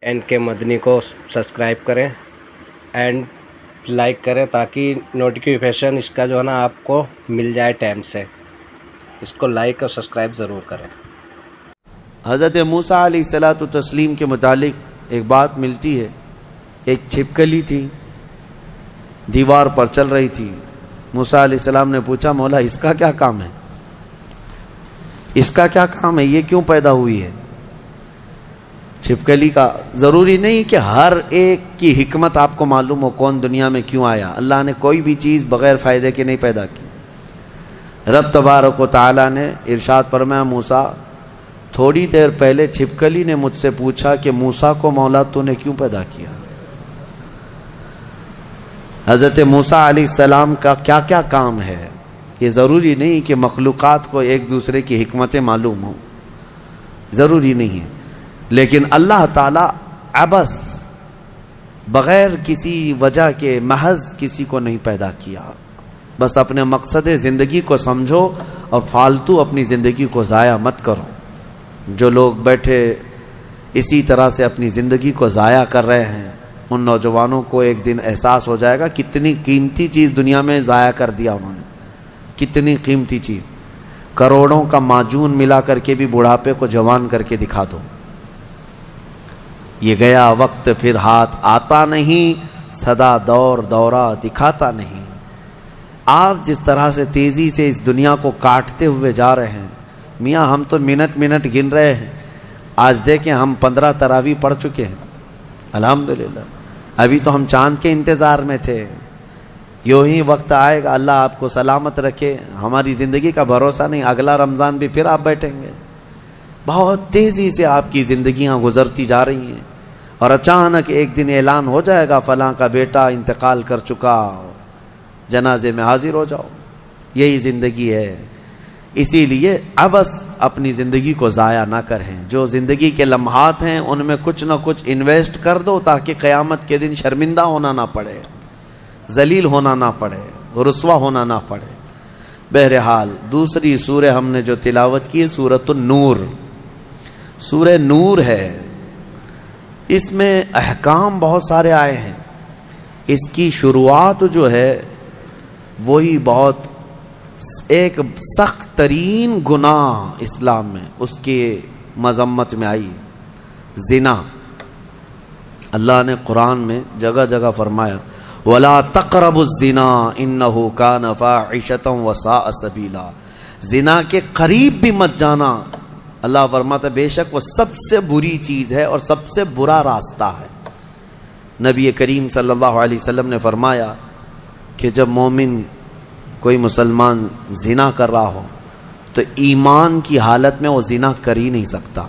NK مدنی کو subscribe کریں and like کریں تاکہ نوٹیفیکیشن اس کا جو ہے نا آپ کو مل جائے ٹائم سے. اس کو لائک اور سبسکرائب ضرور کریں. حضرت موسیٰ علیہ الصلوۃ والتسلیم کے متعلق ایک بات ملتی ہے. ایک چھپکلی تھی، دیوار پر چل رہی تھی. موسیٰ علیہ السلام نے پوچھا، مولا اس کا کیا کام ہے؟ اس کا کیا کام ہے؟ یہ کیوں پیدا ہوئی ہے؟ چھپکلی کا ضروری نہیں کہ ہر ایک کی حکمت آپ کو معلوم ہو کون دنیا میں کیوں آیا. اللہ نے کوئی بھی چیز بغیر فائدے کے نہیں پیدا کی. رب تبارک و تعالی نے ارشاد فرمایا، موسیٰ تھوڑی دیر پہلے چھپکلی نے مجھ سے پوچھا کہ موسیٰ کو مولا تو نے کیوں پیدا کیا؟ حضرت موسیٰ علیہ السلام کا کیا کیا کام ہے؟ یہ ضروری نہیں کہ مخلوقات کو ایک دوسرے کی حکمتیں معلوم ہوں، ضروری نہیں ہے. لیکن اللہ تعالیٰ عبث بغیر کسی وجہ کے محض کسی کو نہیں پیدا کیا. بس اپنے مقصد زندگی کو سمجھو اور فالتو اپنی زندگی کو ضائع مت کرو. جو لوگ بیٹھے اسی طرح سے اپنی زندگی کو ضائع کر رہے ہیں، ان نوجوانوں کو ایک دن احساس ہو جائے گا کتنی قیمتی چیز دنیا میں ضائع کر دیا انہوں نے. کتنی قیمتی چیز، کروڑوں کا معجون ملا کر کے بھی بڑھاپے کو جوان کر کے دکھا دو. یہ گیا وقت پھر ہاتھ آتا نہیں، سدا دور دورہ دکھاتا نہیں. آپ جس طرح سے تیزی سے اس دنیا کو کاٹتے ہوئے جا رہے ہیں، میاں ہم تو منٹ منٹ گن رہے ہیں. آج دیکھیں ہم 15 تراویح پڑھ چکے ہیں الحمدللہ. ابھی تو ہم چاند کے انتظار میں تھے. یوں ہی وقت آئے گا، اللہ آپ کو سلامت رکھے. ہماری زندگی کا بھروسہ نہیں، اگلا رمضان بھی پھر آپ بیٹھیں گے. بہت تیزی سے آپ کی زندگیاں گزرتی جا رہی ہیں اور اچانک ایک دن اعلان ہو جائے گا فلاں کا بیٹا انتقال کر چکا، جنازے میں حاضر ہو جاؤ. یہی زندگی ہے. اسی لیے عبث اپنی زندگی کو ضائع نہ کریں. جو زندگی کے لمحات ہیں ان میں کچھ نہ کچھ انویسٹ کر دو تاکہ قیامت کے دن شرمندہ ہونا نہ پڑے، ذلیل ہونا نہ پڑے، رسوا ہونا نہ پڑے. بہرحال دوسری سورہ ہم نے جو تلاوت کی ہے سورۃ النور. سورہ نور ہے، اس میں احکام بہت سارے آئے ہیں. اس کی شروعات جو ہے وہی بہت ایک سخت ترین گناہ اسلام میں اس کی مذمت میں آئی، زنا. اللہ نے قرآن میں جگہ جگہ فرمایا وَلَا تَقْرَبُوا الزِّنَا إِنَّهُ كَانَ فَاحِشَةً وَسَاءَ سَبِيلًا. زنا کے قریب بھی مت جانا. اللہ فرماتا ہے بے شک وہ سب سے بری چیز ہے اور سب سے برا راستہ ہے. نبی کریم صلی اللہ علیہ وسلم نے فرمایا کہ جب مومن کوئی مسلمان زنا کر رہا ہو تو ایمان کی حالت میں وہ زنا کر ہی نہیں سکتا.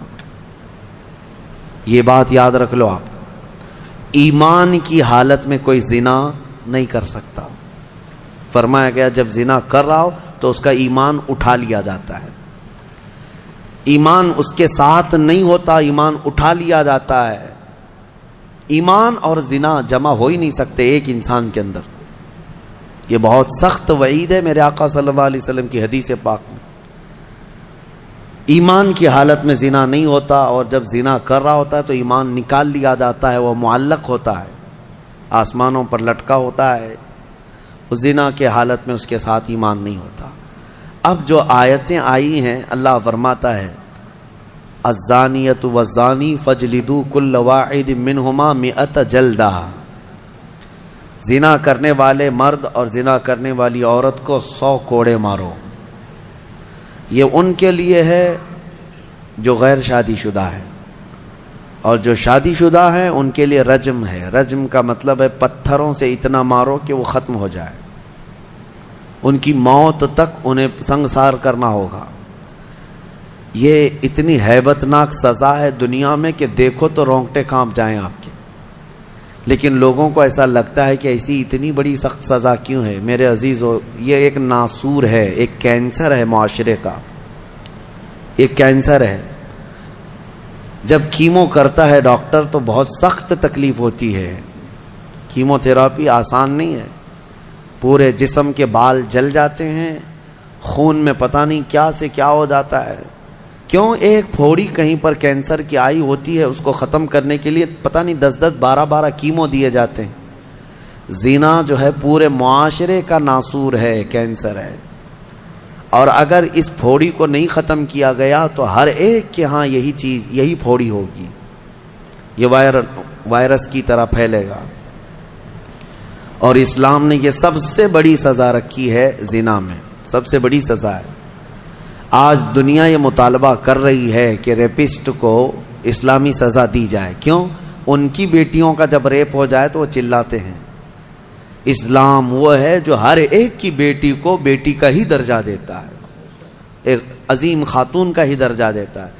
یہ بات یاد رکھ لو آپ، ایمان کی حالت میں کوئی زنا نہیں کر سکتا. فرمایا گیا جب زنا کر رہا ہو تو اس کا ایمان اٹھا لیا جاتا ہے. ایمان اس کے ساتھ نہیں ہوتا، ایمان اٹھا لیا جاتا ہے. ایمان اور زنا جمع ہو ہی نہیں سکتے ایک انسان کے اندر. یہ بہت سخت وعید ہے میرے آقا صلی اللہ علیہ وسلم کی حدیث پاک میں. ایمان کی حالت میں زنا نہیں ہوتا، اور جب زنا کر رہا ہوتا ہے تو ایمان نکال لیا جاتا ہے، وہ معلق ہوتا ہے، آسمانوں پر لٹکا ہوتا ہے. اس زنا کے حالت میں اس کے ساتھ ایمان نہیں ہوتا. اب جو آیتیں آئی ہیں اللہ فرماتا ہے الزانیۃ والزانی فاجلدوا کل واحد منہما 100 جلدہ. زنا کرنے والے مرد اور زنا کرنے والی عورت کو 100 کوڑے مارو. یہ ان کے لیے ہے جو غیر شادی شدہ ہے، اور جو شادی شدہ ہیں ان کے لیے رجم ہے. رجم کا مطلب ہے پتھروں سے اتنا مارو کہ وہ ختم ہو جائے، ان کی موت تک انہیں سنگسار کرنا ہوگا. یہ اتنی ہیبت ناک سزا ہے دنیا میں کہ دیکھو تو رونگٹے کانپ جائیں آپ کے. لیکن لوگوں کو ایسا لگتا ہے کہ ایسی اتنی بڑی سخت سزا کیوں ہے. میرے عزیزو، یہ ایک ناسور ہے، ایک کینسر ہے معاشرے کا، ایک کینسر ہے. جب کیمو کرتا ہے ڈاکٹر تو بہت سخت تکلیف ہوتی ہے. کیمو تھراپی آسان نہیں ہے. پورے جسم کے بال جل جاتے ہیں، خون میں پتہ نہیں کیا سے کیا ہو جاتا ہے. کیوں ایک پھوڑی کہیں پر کینسر کی آئی ہوتی ہے، اس کو ختم کرنے کے لیے پتہ نہیں 10 12 کیمو دیے جاتے ہیں۔ زنا جو ہے پورے معاشرے کا ناسور ہے، کینسر ہے، اور اگر اس پھوڑی کو نہیں ختم کیا گیا تو ہر ایک کے ہاں یہی چیز، یہی پھوڑی ہوگی، یہ وائرس کی طرح پھیلے گا۔ اور اسلام نے یہ سب سے بڑی سزا رکھی ہے، زنا میں سب سے بڑی سزا ہے۔ آج دنیا یہ مطالبہ کر رہی ہے کہ ریپسٹ کو اسلامی سزا دی جائے۔ کیوں؟ ان کی بیٹیوں کا جب ریپ ہو جائے تو وہ چلاتے ہیں۔ اسلام وہ ہے جو ہر ایک کی بیٹی کو بیٹی کا ہی درجہ دیتا ہے، ایک عظیم خاتون کا ہی درجہ دیتا ہے۔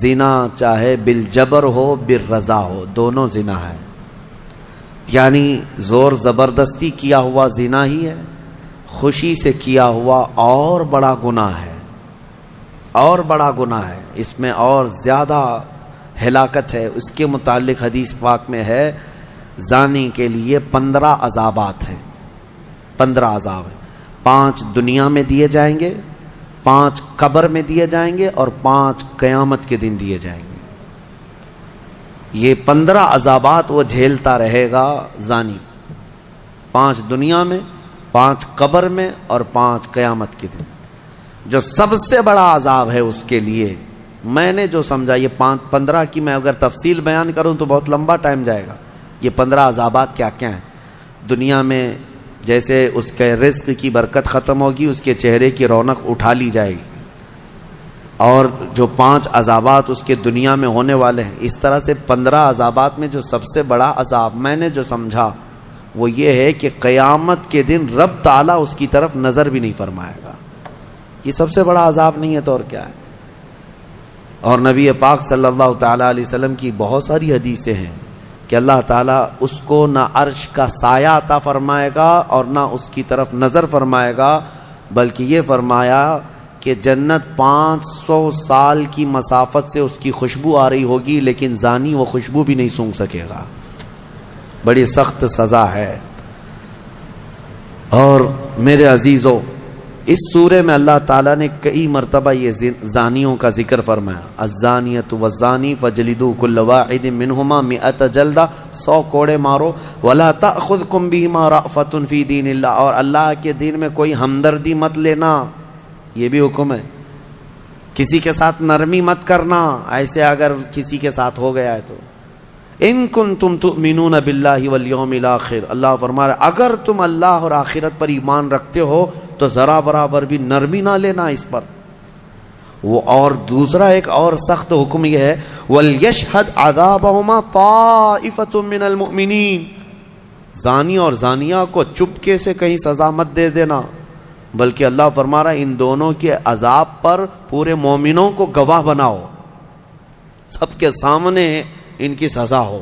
زنا چاہے بالجبر ہو بالرضا ہو، دونوں زنا ہے، یعنی زور زبردستی کیا ہوا زنا ہی ہے، خوشی سے کیا ہوا اور بڑا گناہ ہے، اور بڑا گناہ ہے، اس میں اور زیادہ ہلاکت ہے۔ اس کے متعلق حدیث پاک میں ہے زانی کے لیے 15 عذابات ہیں، 15 عذاب ہیں، 5 دنیا میں دیے جائیں گے، 5 قبر میں دیے جائیں گے، اور 5 قیامت کے دن دیے جائیں گے۔ یہ 15 عذابات وہ جھیلتا رہے گا زانی، 5 دنیا میں، 5 قبر میں، اور 5 قیامت کے دن۔ جو سب سے بڑا عذاب ہے اس کے لیے، میں نے جو سمجھا، یہ 15 کی میں اگر تفصیل بیان کروں تو بہت لمبا ٹائم جائے گا۔ یہ 15 عذابات کیا کیا ہیں؟ دنیا میں جیسے اس کے رزق کی برکت ختم ہوگی، اس کے چہرے کی رونق اٹھا لی جائے گی، اور جو 5 عذابات اس کے دنیا میں ہونے والے ہیں، اس طرح سے 15 عذابات میں جو سب سے بڑا عذاب میں نے جو سمجھا وہ یہ ہے کہ قیامت کے دن رب تعالیٰ اس کی طرف نظر بھی نہیں فرمائے گا۔ یہ سب سے بڑا عذاب نہیں ہے تو اور کیا ہے؟ اور نبی پاک صلی اللہ تعالیٰ علیہ وسلم کی بہت ساری حدیثیں ہیں کہ اللہ تعالیٰ اس کو نہ عرش کا سایہ عطا فرمائے گا اور نہ اس کی طرف نظر فرمائے گا، بلکہ یہ فرمایا کہ جنت 500 سال کی مسافت سے اس کی خوشبو آ رہی ہوگی، لیکن زانی وہ خوشبو بھی نہیں سونگھ سکے گا۔ بڑی سخت سزا ہے۔ اور میرے عزیزو، اس سورے میں اللہ تعالیٰ نے کئی مرتبہ یہ زانیوں کا ذکر فرمایا، الزانیۃ والزانی فجلدوا کل واحد منہما 100 جلدہ، 100 کوڑے مارو، ولا تأخذکم بہما رأفۃ فی دین اللہ، اور اللہ کے دین میں کوئی ہمدردی مت لینا، یہ بھی حکم ہے۔ کسی کے ساتھ نرمی مت کرنا، ایسے اگر کسی کے ساتھ ہو گیا ہے تو ان کنتم تؤمنون باللہ والیوم الاخر، اللہ فرما رہا ہے اگر تم اللہ اور آخرت پر ایمان رکھتے ہو تو ذرا برابر بھی نرمی نہ لینا اس پر۔ وہ اور دوسرا ایک اور سخت حکم یہ ہے، وَلْيَشْهَدْ عَذَابَهُمَا طَائِفَةٌ مِّنَ الْمُؤْمِنِينَ، زانی اور زانیہ کو چپکے سے کہیں سزا مت دے دینا، بلکہ اللہ فرما رہا ہے ان دونوں کے عذاب پر پورے مومنوں کو گواہ بناؤ، سب کے سامنے ان کی سزا ہو۔